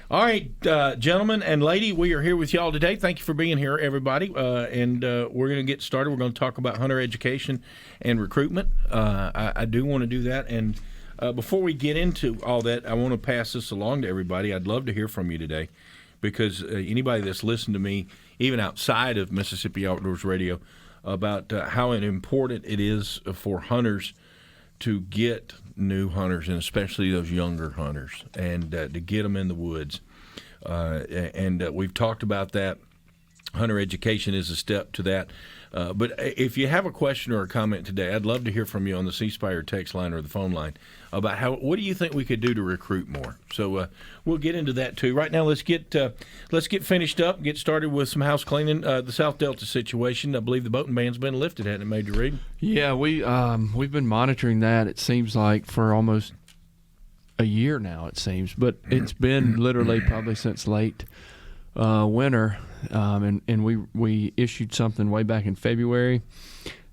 All right, gentlemen and lady, we are here with y'all today. Thank you for being here, everybody. And we're going to get started. We're going to talk about hunter education and recruitment. I do want to do that. And before we get into all that, I want to pass this along to everybody. I'd love to hear from you today because anybody that's listened to me, even outside of Mississippi Outdoors Radio, about how important it is for hunters to get new hunters, and especially those younger hunters, and to get them in the woods. And we've talked about that. Hunter education is a step to that. But if you have a question or a comment today, I'd love to hear from you on the C Spire text line or the phone line about what do you think we could do to recruit more. So we'll get into that too. Right now, let's get finished up. Get started with some house cleaning. The South Delta situation. I believe the boating ban's been lifted, hasn't it, Major Reed? Yeah, we've been monitoring that. It seems like for almost a year now. It seems, but it's been literally probably since late winter. And we issued something way back in February,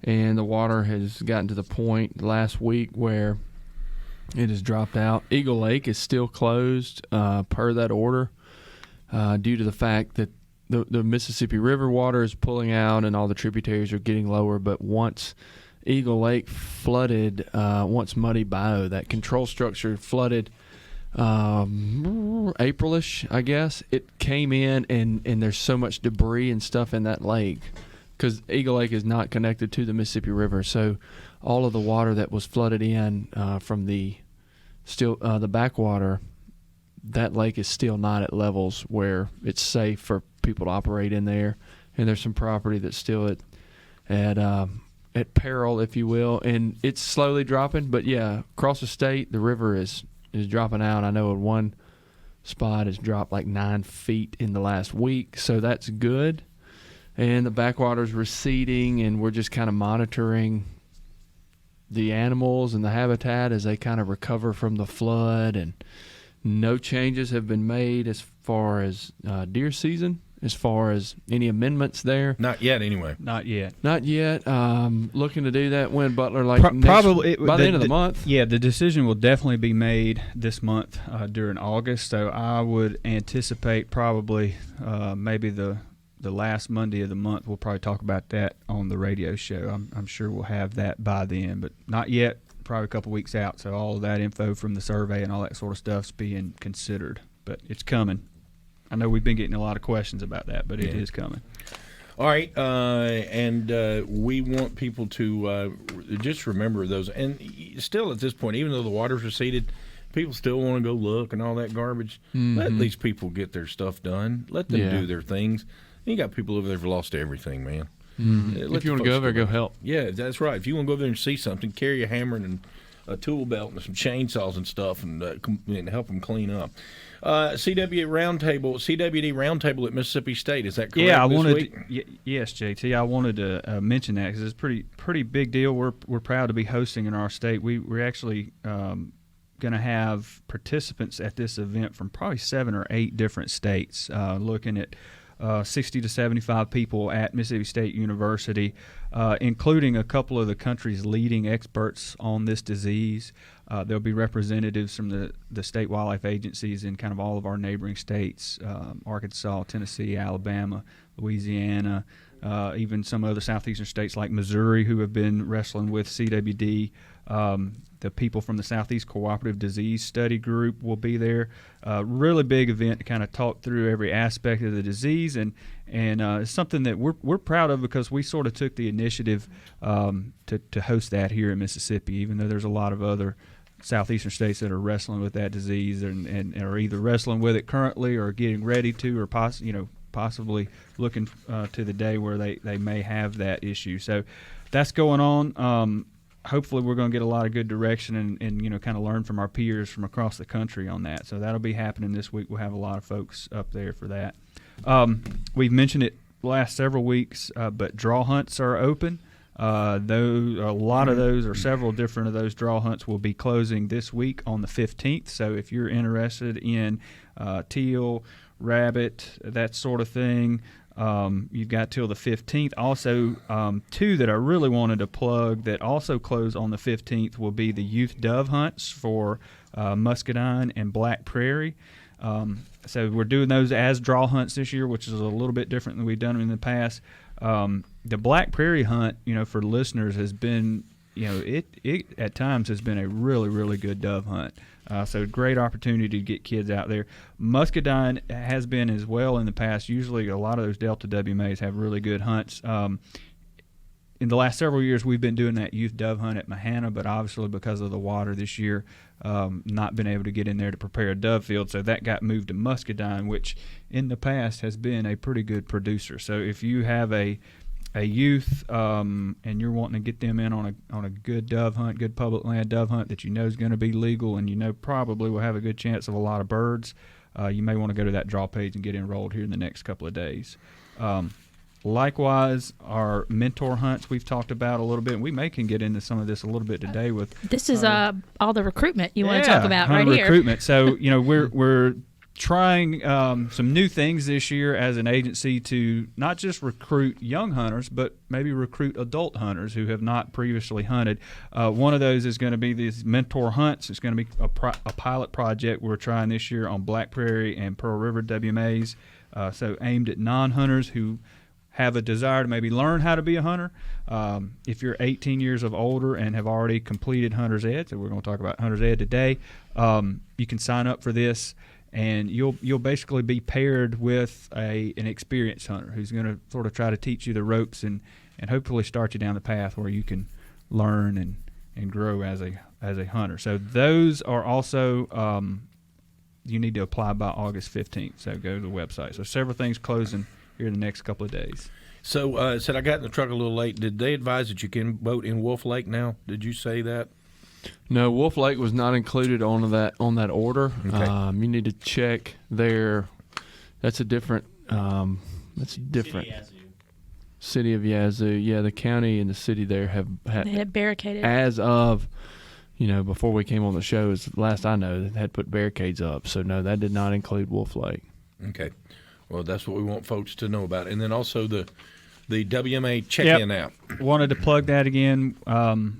and the water has gotten to the point last week where it has dropped out. Eagle Lake is still closed per that order due to the fact that the Mississippi River water is pulling out and all the tributaries are getting lower. But once Eagle Lake flooded, once Muddy Bayou, that control structure flooded Aprilish, I guess, it came in and there's so much debris and stuff in that lake because Eagle Lake is not connected to the Mississippi River. So all of the water that was flooded in from the backwater, that lake is still not at levels where it's safe for people to operate in there. And there's some property that's still at peril, if you will, and it's slowly dropping. But yeah, across the state, the river is dropping out. I know at one spot it's dropped like 9 feet in the last week, so that's good. And the backwater's receding, and we're just kind of monitoring the animals and the habitat as they kind of recover from the flood. And no changes have been made as far as deer season, as far as any amendments there. Not yet, anyway. Not yet. Looking to do that when Butler, probably by the end of the month. Yeah, the decision will definitely be made this month during August. So I would anticipate probably maybe the last Monday of the month. We'll probably talk about that on the radio show. I'm sure we'll have that by then, but not yet. Probably a couple weeks out. So all of that info from the survey and all that sort of stuff's being considered, but it's coming. I know we've been getting a lot of questions about that, but it is coming. All right, and we want people to just remember those. And still at this point, even though the water's receded, people still want to go look and all that garbage. Mm-hmm. Let these people get their stuff done. Let them do their things. You got people over there who've lost everything, man. Mm-hmm. If you want to go over there, go help. Yeah, that's right. If you want to go over there and see something, carry a hammer and a tool belt and some chainsaws and stuff and help them clean up. CWD Roundtable at Mississippi State, is that correct? Yeah, yes, JT. I wanted to mention that because it's a pretty big deal. We're proud to be hosting in our state. We're actually going to have participants at this event from probably 7 or 8 different states, looking at 60 to 75 people at Mississippi State University, including a couple of the country's leading experts on this disease. There'll be representatives from the state wildlife agencies in kind of all of our neighboring states, Arkansas, Tennessee, Alabama, Louisiana, even some other southeastern states like Missouri who have been wrestling with CWD. The people from the Southeast Cooperative Disease Study Group will be there. Really big event to kind of talk through every aspect of the disease, and it's something that we're proud of because we sort of took the initiative to host that here in Mississippi, even though there's a lot of other southeastern states that are wrestling with that disease and are either wrestling with it currently or getting ready to, or possibly looking to the day where they may have that issue. So that's going on. Hopefully we're going to get a lot of good direction and kind of learn from our peers from across the country on that. So that'll be happening this week. We'll have a lot of folks up there for that. We've mentioned it the last several weeks, but draw hunts are open. A lot of those, or several different of those draw hunts, will be closing this week on the 15th. So if you're interested in teal, rabbit, that sort of thing, you've got till the 15th. Also, 2 that I really wanted to plug that also close on the 15th will be the youth dove hunts for muscadine and black prairie. So we're doing those as draw hunts this year, which is a little bit different than we've done in the past. The Black Prairie hunt, for listeners, has been, it at times has been a really, really good dove hunt. So great opportunity to get kids out there. Muscadine has been as well in the past. Usually a lot of those Delta WMAs have really good hunts. In the last several years, we've been doing that youth dove hunt at Mahana, but obviously because of the water this year, not been able to get in there to prepare a dove field, so that got moved to Muscadine, which in the past has been a pretty good producer. So if you have a youth and you're wanting to get them in on a good dove hunt, good public land dove hunt that is going to be legal and probably will have a good chance of a lot of birds, you may want to go to that draw page and get enrolled here in the next couple of days. Likewise, our mentor hunts we've talked about a little bit, and we can get into some of this a little bit today with this is all the recruitment you want to talk about right here. Recruitment. So we're trying some new things this year as an agency to not just recruit young hunters, but maybe recruit adult hunters who have not previously hunted. One of those is going to be these mentor hunts. It's going to be a pilot project we're trying this year on Black Prairie and Pearl River WMAs, so aimed at non-hunters who have a desire to maybe learn how to be a hunter. If you're 18 years of older and have already completed Hunter's Ed, so we're going to talk about Hunter's Ed today, you can sign up for this, and you'll basically be paired with an experienced hunter who's going to sort of try to teach you the ropes and hopefully start you down the path where you can learn and grow as a hunter. So those are also you need to apply by August 15th. So go to the website. So several things closing here in the next couple of days. So said I got in the truck a little late. Did they advise that you can boat in Wolf Lake now? Did you say that? No, Wolf Lake was not included on that order. Okay. You need to check there. That's a different. City of Yazoo. Yeah, the county and the city there have They had barricaded. as of before we came on the show. Is last I know they had put barricades up. So no, that did not include Wolf Lake. Okay. Well, that's what we want folks to know about. And then also the WMA check-in app. Wanted to plug that again.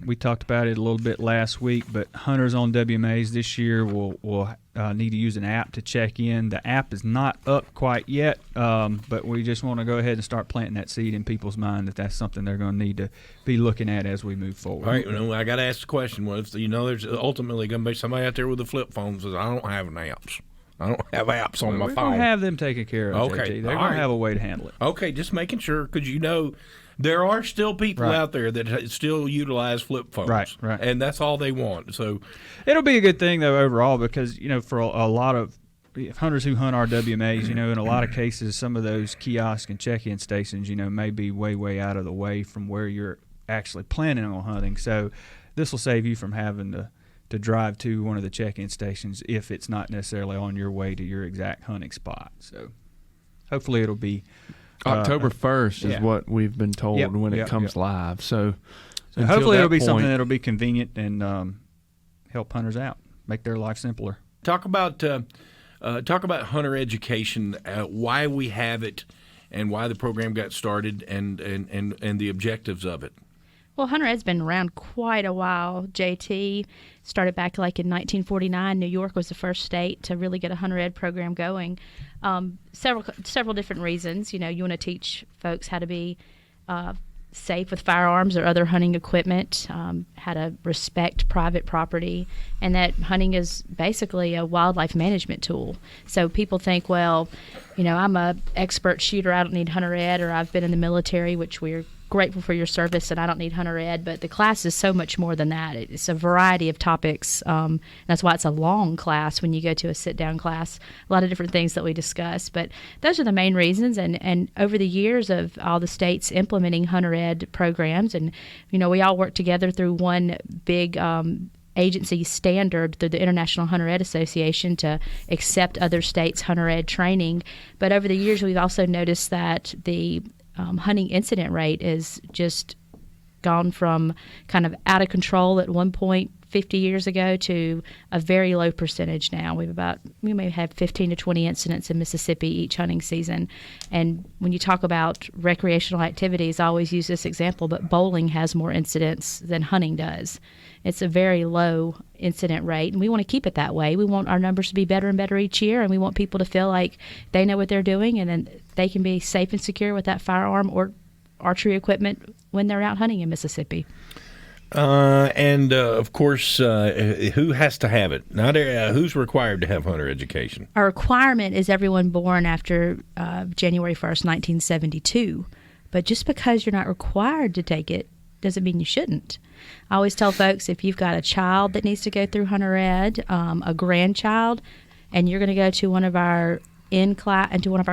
We talked about it a little bit last week, but hunters on WMAs this year will need to use an app to check in. The app is not up quite yet, but we just want to go ahead and start planting that seed in people's mind that that's something they're going to need to be looking at as we move forward. All right, I got to ask the question. What if there's ultimately going to be somebody out there with a flip phone that says, I don't have apps. I don't have apps on my phone. We're going to have them taken care of, okay. JT. They're going to have a way to handle it. Okay, just making sure, because there are still people out there that still utilize flip phones. Right. And that's all they want. So it'll be a good thing, though, overall, because, for a lot of hunters who hunt our WMAs, in a lot of cases, some of those kiosk and check-in stations, may be way, way out of the way from where you're actually planning on hunting. So this will save you from having to drive to one of the check-in stations if it's not necessarily on your way to your exact hunting spot. So hopefully it'll be October 1st is what we've been told when it comes live. So hopefully it'll be something that'll be convenient and help hunters out, make their life simpler. Talk about hunter education, why we have it, and why the program got started, and the objectives of it. Well, Hunter Ed's been around quite a while. JT started back like in 1949. New York was the first state to really get a Hunter Ed program going. Several different reasons. You want to teach folks how to be safe with firearms or other hunting equipment, how to respect private property, and that hunting is basically a wildlife management tool. So people think, well, I'm a expert shooter, I don't need Hunter Ed, or I've been in the military, which we're grateful for your service, and I don't need Hunter Ed. But the class is so much more than that. It's a variety of topics. That's why it's a long class when you go to a sit-down class. A lot of different things that we discuss. But those are the main reasons. And over the years of all the states implementing Hunter Ed programs, and, we all work together through one big agency standard through the International Hunter Ed Association to accept other states' Hunter Ed training. But over the years, we've also noticed that the hunting incident rate is just gone from kind of out of control at one point 50 years ago to a very low percentage now. We may have 15 to 20 incidents in Mississippi each hunting season. And when you talk about recreational activities, I always use this example, but bowling has more incidents than hunting does. It's a very low incident rate, and we want to keep it that way. We want our numbers to be better and better each year, and we want people to feel like they know what they're doing and then they can be safe and secure with that firearm or archery equipment when they're out hunting in Mississippi. Of course, who has to have it? Not who's required to have hunter education? Our requirement is everyone born after January 1st, 1972. But just because you're not required to take it doesn't mean you shouldn't. I always tell folks, if you've got a child that needs to go through hunter ed, a grandchild, and you're going to go to one of our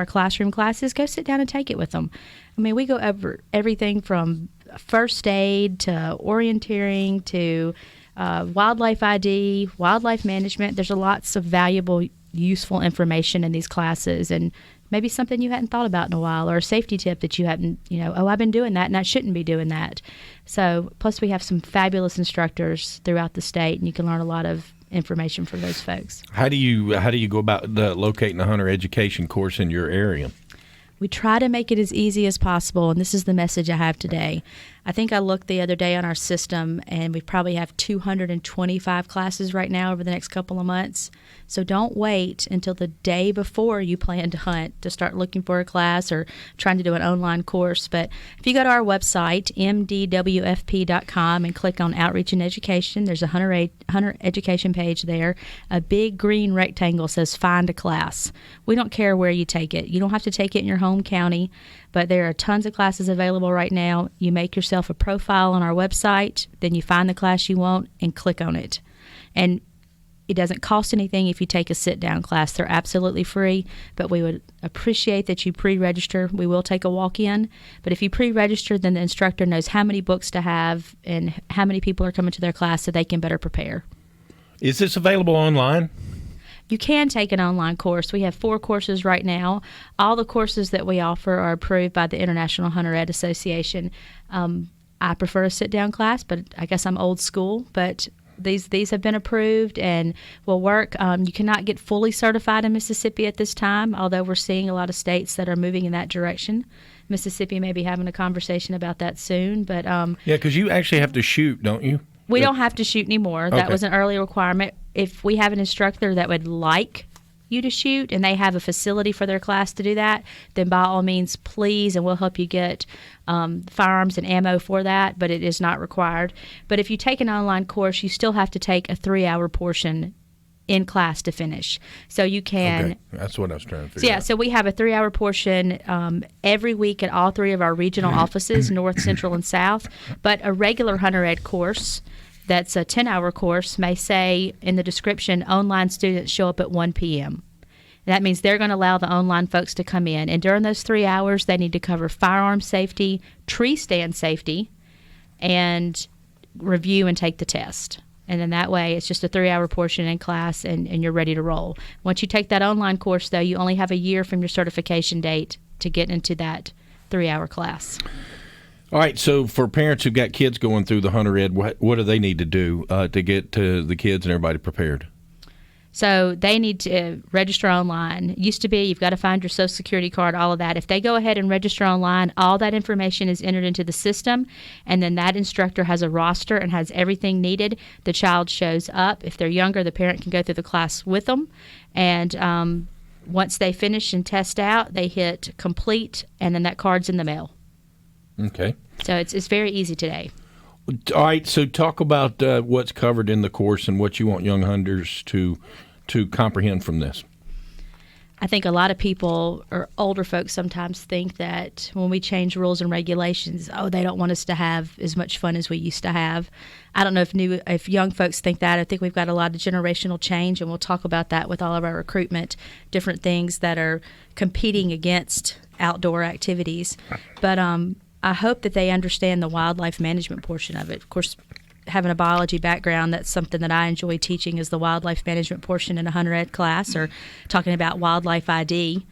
classroom classes, go sit down and take it with them. I mean, we go over everything from first aid to orienteering to wildlife ID, wildlife management. There's lots of valuable, useful information in these classes, and maybe something you hadn't thought about in a while, or a safety tip that you hadn't, I've been doing that and I shouldn't be doing that. So plus we have some fabulous instructors throughout the state, and you can learn a lot of information from those folks. How do you go about locating a hunter education course in your area? We try to make it as easy as possible, and this is the message I have today. I think I looked the other day on our system, and we probably have 225 classes right now over the next couple of months. So don't wait until the day before you plan to hunt to start looking for a class or trying to do an online course. But if you go to our website, mdwfp.com, and click on Outreach and Education, there's a hunter education page there. A big green rectangle says Find a Class. We don't care where you take it. You don't have to take it in your home county, but there are tons of classes available right now. You make yourself a profile on our website, then you find the class you want and click on it. And it doesn't cost anything if you take a sit-down class. They're absolutely free, but we would appreciate that you pre-register. We will take a walk-in, but if you pre-register, then the instructor knows how many books to have and how many people are coming to their class so they can better prepare. Is this available online? You can take an online course. We have 4 courses right now. All the courses that we offer are approved by the International Hunter Ed Association. I prefer a sit-down class, but I guess I'm old school. But these have been approved and will work. You cannot get fully certified in Mississippi at this time, although we're seeing a lot of states that are moving in that direction. Mississippi may be having a conversation about that soon. But yeah, because you actually have to shoot, don't you? We don't have to shoot anymore. That was an early requirement. If we have an instructor that would like you to shoot and they have a facility for their class to do that, then by all means, please, and we'll help you get firearms and ammo for that, but it is not required. But if you take an online course, you still have to take a 3-hour portion in class to finish. So you can... Okay, that's what I was trying to figure out. So we have a 3-hour portion every week at all 3 of our regional offices, North, Central, and South. But a regular hunter ed course that's a 10-hour course may say in the description, online students show up at 1 p.m. That means they're going to allow the online folks to come in. And during those 3 hours, they need to cover firearm safety, tree stand safety, and review and take the test. And then that way, it's just a 3-hour portion in class, and you're ready to roll. Once you take that online course, though, you only have a year from your certification date to get into that 3-hour class. All right, so for parents who've got kids going through the hunter ed, what do they need to do to get to the kids and everybody prepared? So they need to register online. It used to be you've got to find your Social Security card, all of that. If they go ahead and register online, all that information is entered into the system, and then that instructor has a roster and has everything needed. The child shows up. If they're younger, the parent can go through the class with them, and once they finish and test out, they hit complete, and then that card's in the mail. Okay. So it's very easy today. All right, so talk about what's covered in the course and what you want young hunters to comprehend from this. I think a lot of people or older folks sometimes think that when we change rules and regulations, they don't want us to have as much fun as we used to have. I don't know if young folks think that. I think we've got a lot of generational change, and we'll talk about that with all of our recruitment, different things that are competing against outdoor activities. But I hope that they understand the wildlife management portion of it. Of course, having a biology background, that's something that I enjoy teaching is the wildlife management portion in a hunter ed class, or talking about wildlife ID.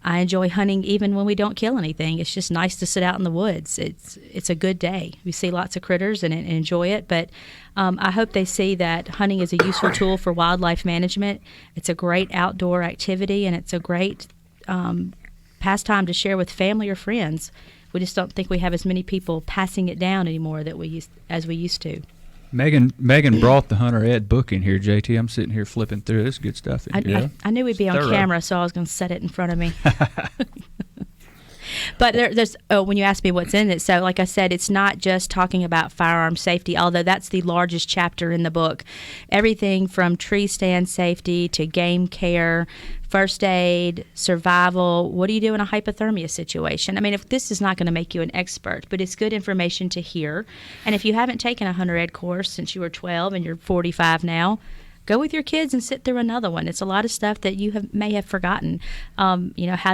I enjoy hunting even when we don't kill anything. It's just nice to sit out in the woods. It's a good day. We see lots of critters and enjoy it, but I hope they see that hunting is a useful tool for wildlife management. It's a great outdoor activity, and it's a great pastime to share with family or friends. We just don't think we have as many people passing it down anymore as we used to. Megan brought the Hunter Ed book in here, JT. I'm sitting here flipping through. This good stuff in here. I knew we'd be on Thorough. camera, so I was going to set it in front of me. But there's when you ask me what's in it, so like I said, it's not just talking about firearm safety, although that's the largest chapter in the book. Everything from tree stand safety to game care, first aid, survival. What do you do in a hypothermia situation? I mean, if this is not going to make you an expert, but it's good information to hear. And if you haven't taken a Hunter Ed course since you were 12 and you're 45 now, go with your kids and sit through another one. It's a lot of stuff that you may have forgotten. How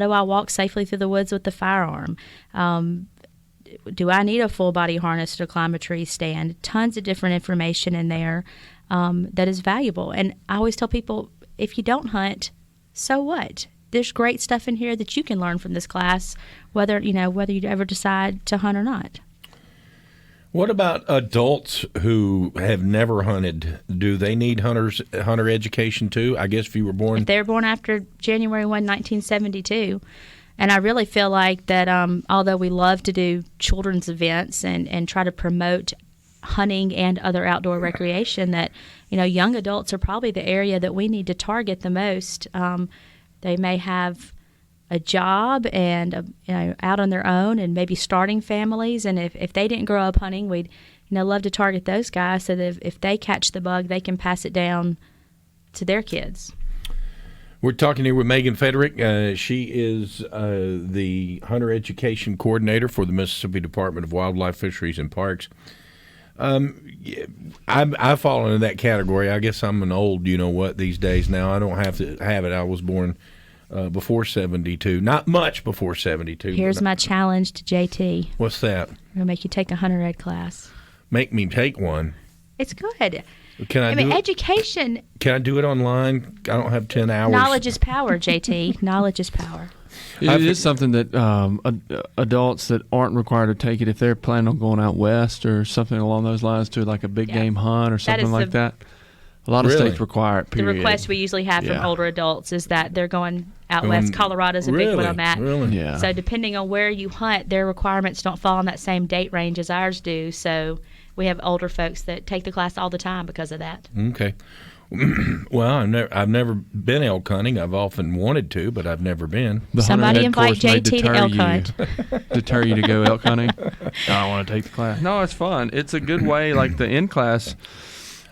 do I walk safely through the woods with the firearm? Do I need a full body harness to climb a tree stand? Tons of different information in there that is valuable. And I always tell people, if you don't hunt, so what? There's great stuff in here that you can learn from this class, whether you ever decide to hunt or not. What about adults who have never hunted? Do they need hunter education too? I guess if you were born... If they were born after January 1, 1972. And I really feel like that although we love to do children's events and try to promote hunting and other outdoor recreation, that young adults are probably the area that we need to target the most. They may have a job and out on their own and maybe starting families, and if they didn't grow up hunting, we'd love to target those guys so that if they catch the bug, they can pass it down to their kids. We're talking here with Meghan Federic. She is the Hunter Education Coordinator for the Mississippi Department of Wildlife, Fisheries, and Parks. I fall into that category. I guess I'm an old these days now. I don't have to have it. I was born before 72. Not much before 72. Here's my challenge to JT. What's that? I'm going to make you take a Hunter Ed class. Make me take one. It's good. Can I do it? Education. Can I do it online? I don't have 10 hours. Knowledge is power, JT. Knowledge is power. It is something that adults that aren't required to take it, if they're planning on going out west or something along those lines, to like a big game hunt or something like that. A lot of states require it, period. The request we usually have from older adults is that they're going out west. Colorado's a big one on that. Really? Yeah. So depending on where you hunt, their requirements don't fall in that same date range as ours do. So we have older folks that take the class all the time because of that. Okay. Well, I've never been elk hunting. I've often wanted to, but I've never been. Somebody invite JT to elk hunt. Deter you to go elk hunting? I don't want to take the class. No, it's fun. It's a good way, like the in-class.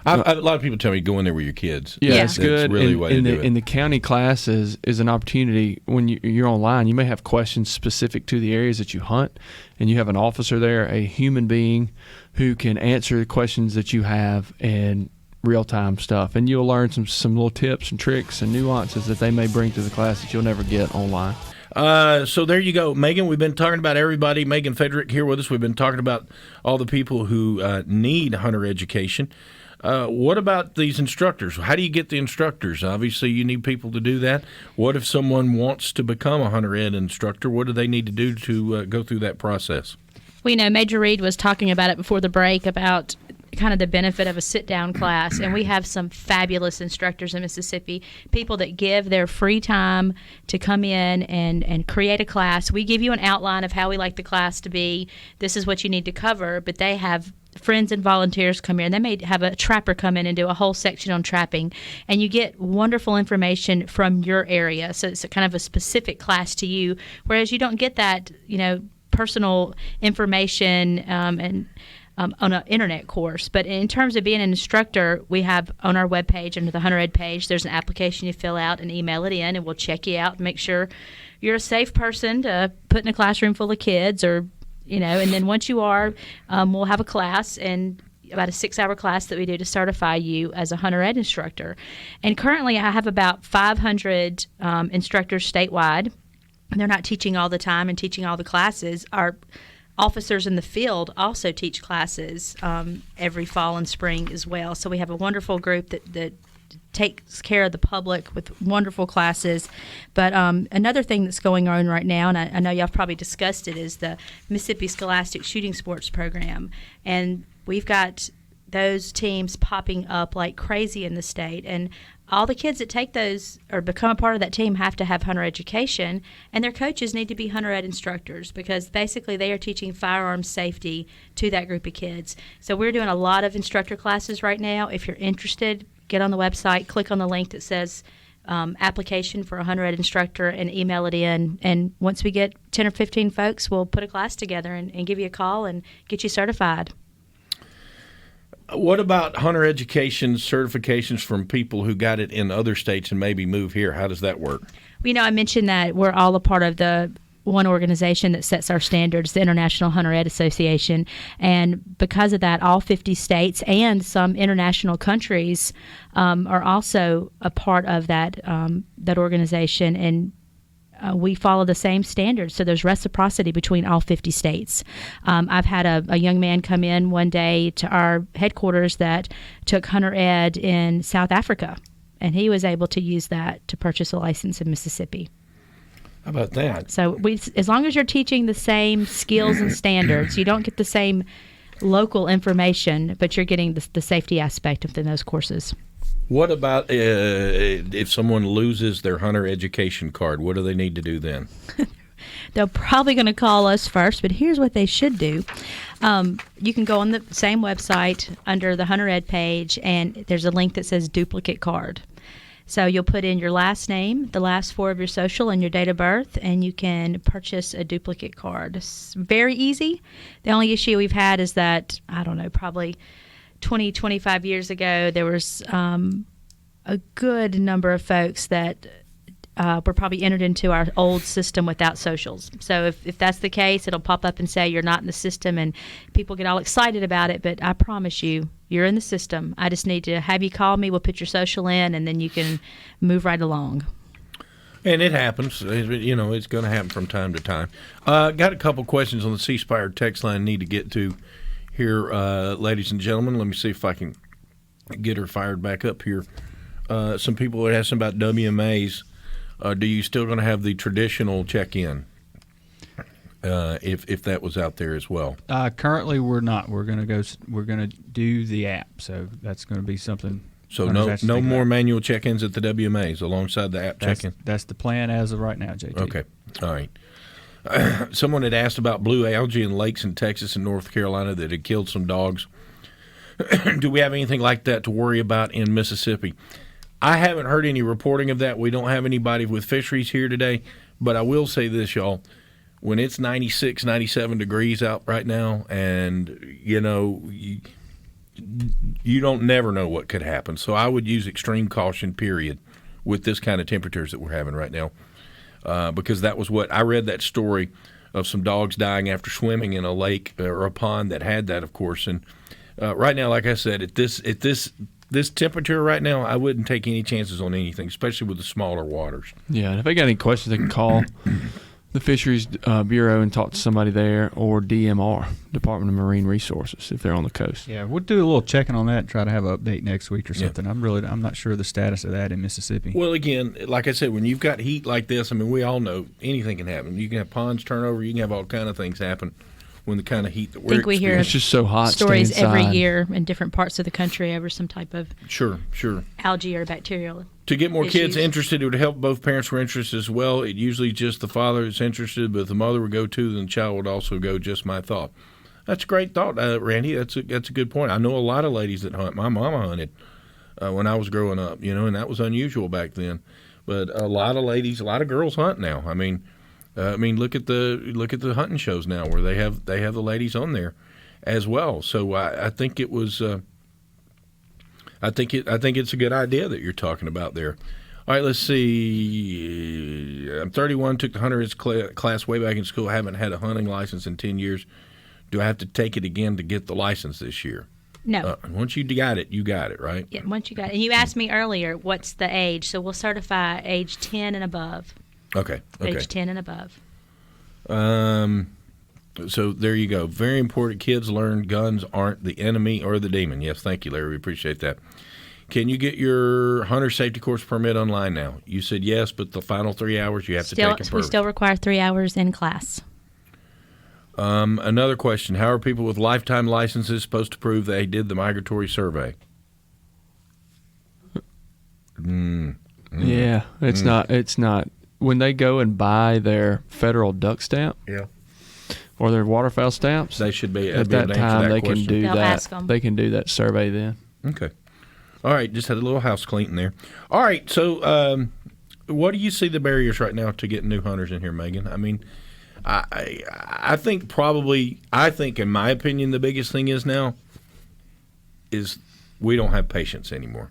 A lot of people tell me go in there with your kids. Yeah, it's good. That's really the way to do it. In the county classes is an opportunity when you're online. You may have questions specific to the areas that you hunt, and you have an officer there, a human being, who can answer the questions that you have and real-time stuff. And you'll learn some little tips and tricks and nuances that they may bring to the class that you'll never get online. So there you go, Megan. We've been talking about everybody. Meghan Federic here with us. We've been talking about all the people who need hunter education. What about these instructors? How do you get the instructors? Obviously, you need people to do that. What if someone wants to become a Hunter Ed instructor? What do they need to do to go through that process? Well, Major Reed was talking about it before the break about kind of the benefit of a sit-down class, and we have some fabulous instructors in Mississippi, people that give their free time to come in and create a class. We give you an outline of how we like the class to be. This is what you need to cover, but they have friends and volunteers come in. They may have a trapper come in and do a whole section on trapping, and you get wonderful information from your area. So it's a kind of a specific class to you, whereas you don't get that, personal information and on an internet course. But in terms of being an instructor, we have on our webpage, under the Hunter Ed page, there's an application you fill out and email it in, and we'll check you out and make sure you're a safe person to put in a classroom full of kids, or and then once you are, we'll have a class, and about a 6-hour class that we do to certify you as a Hunter Ed instructor. And currently I have about 500 instructors statewide. They're not teaching all the time and teaching all the classes. Our officers in the field also teach classes every fall and spring as well. So we have a wonderful group that takes care of the public with wonderful classes. But another thing that's going on right now, and I know y'all have probably discussed it, is the Mississippi Scholastic Shooting Sports Program. And we've got those teams popping up like crazy in the state. And all the kids that take those or become a part of that team have to have hunter education, and their coaches need to be hunter ed instructors, because basically they are teaching firearms safety to that group of kids. So we're doing a lot of instructor classes right now. If you're interested, get on the website, click on the link that says application for a hunter ed instructor, and email it in. And once we get 10 or 15 folks, we'll put a class together and give you a call and get you certified. What about hunter education certifications from people who got it in other states and maybe move here? How does that work? I mentioned that we're all a part of the one organization that sets our standards, the International Hunter Ed Association. And because of that, all 50 states and some international countries are also a part of that organization. And we follow the same standards, so there's reciprocity between all 50 states. I've had a young man come in one day to our headquarters that took hunter ed in South Africa, and he was able to use that to purchase a license in Mississippi. How about that? So as long as you're teaching the same skills and standards, you don't get the same local information, but you're getting the safety aspect within those courses. What about if someone loses their hunter education card? What do they need to do then? They're probably going to call us first, but here's what they should do. You can go on the same website under the Hunter Ed page, and there's a link that says duplicate card. So you'll put in your last name, the last four of your social, and your date of birth, and you can purchase a duplicate card. It's very easy. The only issue we've had is that, probably 20, 25 years ago, there was a good number of folks that were probably entered into our old system without socials. So if that's the case, it'll pop up and say you're not in the system, and people get all excited about it. But I promise you, you're in the system. I just need to have you call me. We'll put your social in, and then you can move right along. And it happens. It's going to happen from time to time. Got a couple questions on the C Spire text line need to get to here, ladies and gentlemen. Let me see if I can get her fired back up here. Some people are asking about WMAs. Do you still going to have the traditional check-in if that was out there as well? Currently, we're not. We're going to do the app, so that's going to be something. So no more manual check-ins at the WMAs alongside the app check-in? That's the plan as of right now, JT. Okay. All right. Someone had asked about blue algae in lakes in Texas and North Carolina that had killed some dogs. Do we have anything like that to worry about in Mississippi? I haven't heard any reporting of that. We don't have anybody with fisheries here today. But I will say this, y'all. When it's 96, 97 degrees out right now, and, you don't never know what could happen. So I would use extreme caution, period, with this kind of temperatures that we're having right now. Because that was what I read, that story of some dogs dying after swimming in a lake or a pond that had that, of course. And right now, like I said, at this temperature right now, I wouldn't take any chances on anything, especially with the smaller waters. Yeah, and if they got any questions, they can call the Fisheries Bureau and talk to somebody there, or DMR, Department of Marine Resources, if they're on the coast. Yeah, we'll do a little checking on that and try to have an update next week or something. Yeah. I'm not sure of the status of that in Mississippi. Well, again, like I said, when you've got heat like this, we all know anything can happen. You can have ponds turn over. You can have all kind of things happen when the kind of heat that we're experiencing. It's just so hot. Stories every year in different parts of the country over some type of sure algae or bacterial. To get more kids interested, it would help both parents were interested as well. It usually just the father is interested, but if the mother would go too, then the child would also go. Just my thought. That's a great thought, Randy. That's a good point. I know a lot of ladies that hunt. My mama hunted when I was growing up, and that was unusual back then. But a lot of ladies, a lot of girls hunt now. Look at the hunting shows now where they have the ladies on there as well. So I think it was. I think it's a good idea that you're talking about there. All right, let's see. I'm 31, took the hunter's class way back in school. Haven't had a hunting license in 10 years. Do I have to take it again to get the license this year? No. Once you got it, right? Yeah, once you got it. And you asked me earlier, what's the age? So we'll certify age 10 and above. Okay. Age 10 and above. So there you go. Very important. Kids learn guns aren't the enemy or the demon. Yes, thank you, Larry. We appreciate that. Can you get your hunter safety course permit online now? You said yes, but the final 3 hours you have to take them first. We still require 3 hours in class. Another question: how are people with lifetime licenses supposed to prove they did the migratory survey? Yeah, it's not. It's not. When they go and buy their federal duck stamp, Yeah. or their waterfowl stamps, They should be at be able that to answer time that they question. can do They'll that. ask 'em. They can do that survey then. Okay. All right. Just had a little house cleaning there. All right. So, what do you see the barriers right now to getting new hunters in here, Megan? I mean, I think in my opinion, the biggest thing is now is we don't have patience anymore.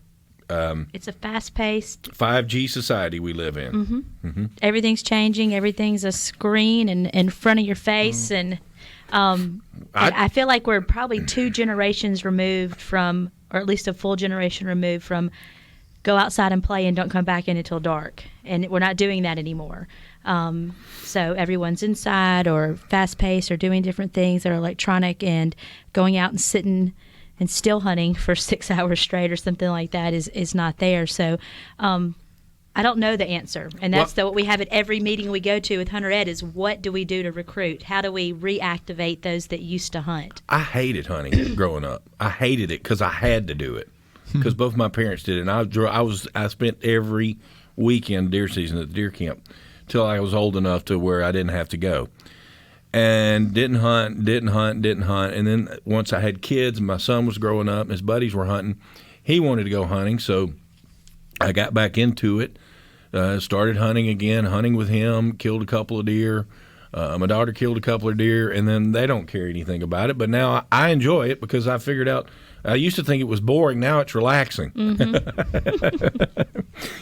It's a fast-paced. 5G society we live in. Everything's changing. Everything's a screen and in front of your face, and I feel like we're probably 2 generations removed from, or at least a full generation removed from, go outside and play and don't come back in until dark. And we're not doing that anymore. So everyone's inside or fast-paced or doing different things that are electronic, and going out and sitting and still hunting for 6 hours straight or something like that is not there. So I don't know the answer. And that's what we have at every meeting we go to with Hunter Ed is, what do we do to recruit? How do we reactivate those that used to hunt? I hated hunting growing up. I hated it because I had to do it because both my parents did it. And I spent every weekend deer season at the deer camp till I was old enough to where I didn't have to go. And didn't hunt. And then once I had kids, my son was growing up, and his buddies were hunting. He wanted to go hunting, so I got back into it, started hunting again, hunting with him, killed a couple of deer. My daughter killed a couple of deer, and then they don't care anything about it. But now I enjoy it because I figured out, I used to think it was boring. Now it's relaxing.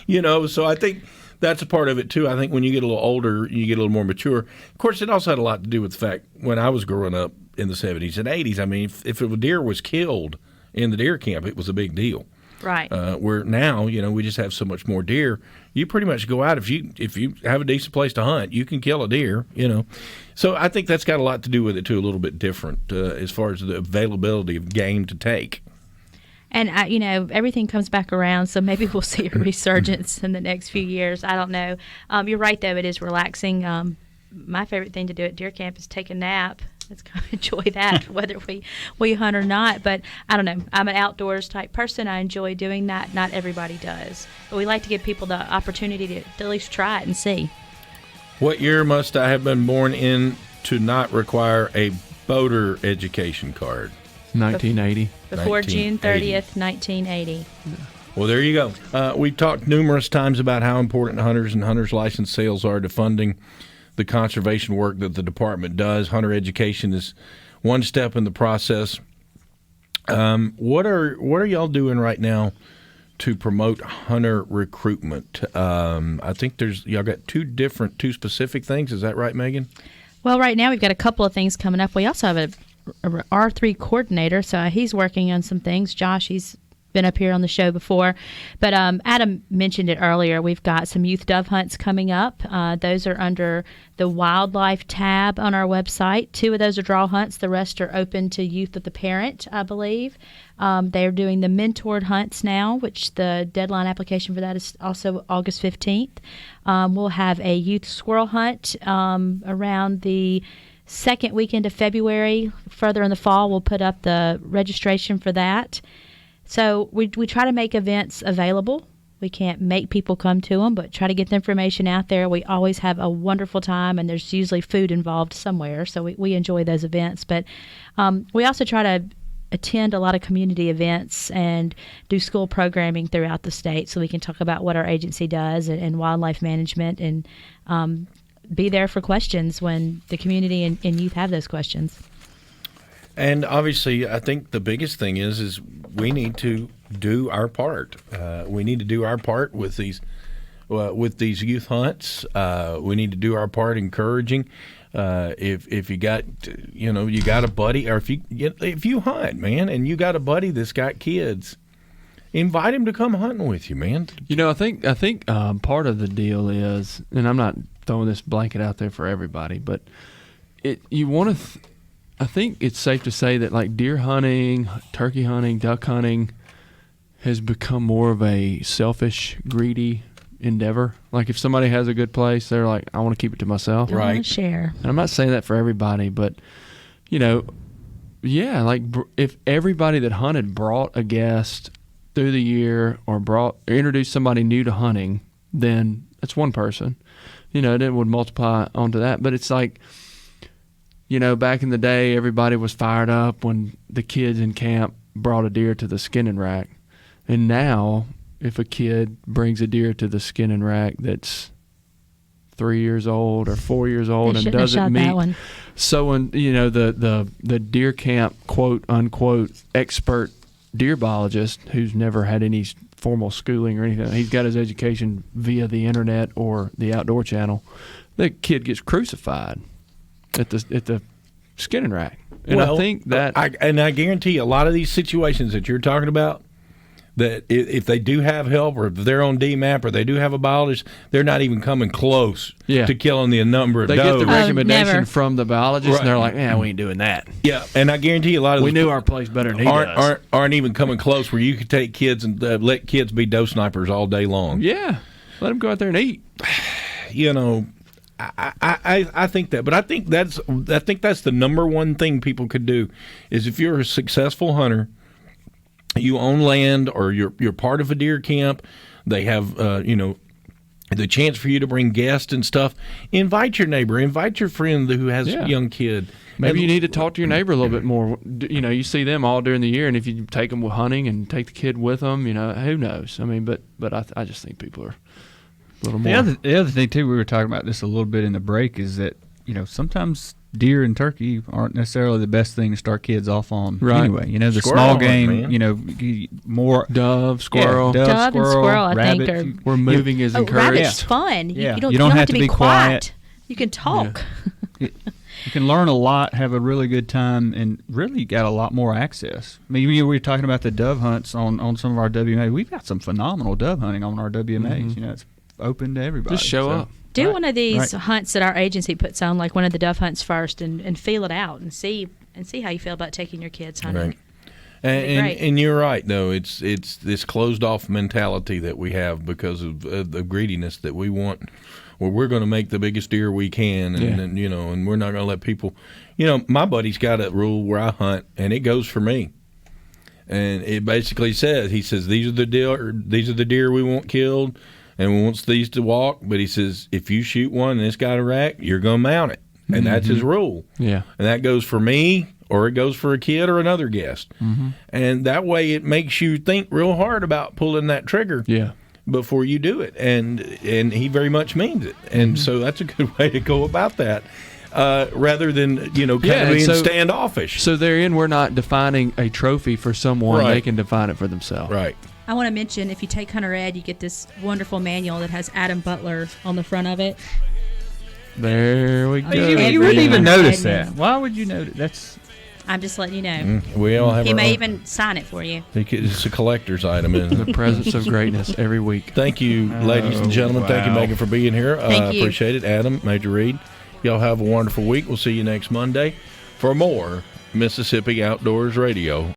So I think that's a part of it, too. I think when you get a little older, you get a little more mature. Of course, it also had a lot to do with the fact when I was growing up in the 70s and 80s, I mean, if a deer was killed in the deer camp, it was a big deal. Right. Where now, we just have so much more deer. You pretty much go out, if you have a decent place to hunt, you can kill a deer, So I think that's got a lot to do with it, too, a little bit different as far as the availability of game to take. And, everything comes back around, so maybe we'll see a resurgence in the next few years. I don't know. You're right, though. It is relaxing. My favorite thing to do at deer camp is take a nap. Let's kind of enjoy that, whether we hunt or not. But I don't know. I'm an outdoors type person. I enjoy doing that. Not everybody does. But we like to give people the opportunity to at least try it and see. What year must I have been born in to not require a boater education card? 1980. Before June 30th, 1980. Well, there you go. We've talked numerous times about how important hunters and hunters license sales are to funding the conservation work that the department does. Hunter education is one step in the process. What are y'all doing right now to promote hunter recruitment? I think y'all got two specific things. Is that right, Megan? Well, right now we've got a couple of things coming up. We also have a R3 coordinator, so he's working on some things. Josh, he's been up here on the show before, but Adam mentioned it earlier. We've got some youth dove hunts coming up. Those are under the wildlife tab on our website. 2 of those are draw hunts. The rest are open to youth with the parent, I believe. They're doing the mentored hunts now, which the deadline application for that is also August 15th. We'll have a youth squirrel hunt around the second weekend of February. Further in the fall, we'll put up the registration for that. So we try to make events available. We can't make people come to them, but try to get the information out there. We always have a wonderful time, and there's usually food involved somewhere, so we enjoy those events. But we also try to attend a lot of community events and do school programming throughout the state so we can talk about what our agency does and wildlife management, and be there for questions when the community and youth have those questions. And obviously, I think the biggest thing is we need to do our part. We need to do our part with these youth hunts. We need to do our part encouraging. If you got you got a buddy, or if you hunt, man, and you got a buddy that's got kids, invite him to come hunting with you, man. I think part of the deal is, and I'm not throwing this blanket out there for everybody, but you want to. I think it's safe to say that like deer hunting, turkey hunting, duck hunting, has become more of a selfish, greedy endeavor. Like if somebody has a good place, they're like, I want to keep it to myself. I want to Right. share. And I'm not saying that for everybody, but yeah, like if everybody that hunted brought a guest through the year or introduced somebody new to hunting, then that's one person. Then it would multiply onto that. But it's like, back in the day, everybody was fired up when the kids in camp brought a deer to the skinning rack. And now, if a kid brings a deer to the skinning rack that's 3 years old or 4 years old and doesn't meet the deer camp quote unquote expert deer biologist who's never had any formal schooling or anything, he's got his education via the internet or the outdoor channel, the kid gets crucified at the skinning rack. And I think that I guarantee you, a lot of these situations that you're talking about, that if they do have help or if they're on DMAP or they do have a biologist, they're not even coming close to killing the number of they does. get the recommendation never. from the biologist, Right. and they're like, we ain't doing that. Yeah, and I guarantee you a lot of We those knew our place better than he does. aren't even coming close where you could take kids and let kids be doe snipers all day long. Yeah, let them go out there and eat. I think that, but I think that's the number one thing people could do is if you're a successful hunter, you own land or you're part of a deer camp, they have the chance for you to bring guests and stuff. Invite your neighbor, invite your friend who has a young kid. Maybe you need to talk to your neighbor a little bit more. You see them all during the year, and if you take them hunting and take the kid with them, who knows? I mean, but I just think people are a little more. The other thing too, we were talking about this a little bit in the break, is that sometimes deer and turkey aren't necessarily the best thing to start kids off on. Right. Anyway, the Squirrel small hunt, game, man. more Dove, squirrel. Yeah, Dove and squirrel, I think, rabbit. are- Where moving is encouraged. Rabbit's fun. Yeah. You don't have to be quiet. You can talk. You can learn a lot, have a really good time, and really got a lot more access. I mean, we were talking about the dove hunts on some of our WMA. We've got some phenomenal dove hunting on our WMAs. It's open to everybody. Just show up. Do Right. one of these Right. hunts that our agency puts on, like one of the dove hunts first, and feel it out and see how you feel about taking your kids hunting. Right. be great. And you're right, though. It's this closed off mentality that we have because of the greediness that we want. Well, we're going to make the biggest deer we can, and and we're not going to let people. My buddy's got a rule where I hunt, and it goes for me. And it basically says, he says, these are the deer we want killed, and we want these to walk. But he says, if you shoot one and it's got a rack, you're going to mount it, and that's his rule. Yeah. And that goes for me, or it goes for a kid or another guest. And that way it makes you think real hard about pulling that trigger before you do it. And he very much means it. And so that's a good way to go about that, rather than, kind of being standoffish. So therein, we're not defining a trophy for someone. Right. They can define it for themselves. Right. I want to mention, if you take Hunter Ed, you get this wonderful manual that has Adam Butler on the front of it. There we go. You wouldn't even Everyone notice had that. Why would you notice? I'm just letting you know. We all have He our may own. even sign it for you. It's a collector's item, isn't it? The presence of greatness every week. Thank you, ladies and gentlemen. Thank you, wow. Megan, for being here. Thank you. Appreciate it. Adam, Major Reed. Y'all have a wonderful week. We'll see you next Monday for more Mississippi Outdoors Radio.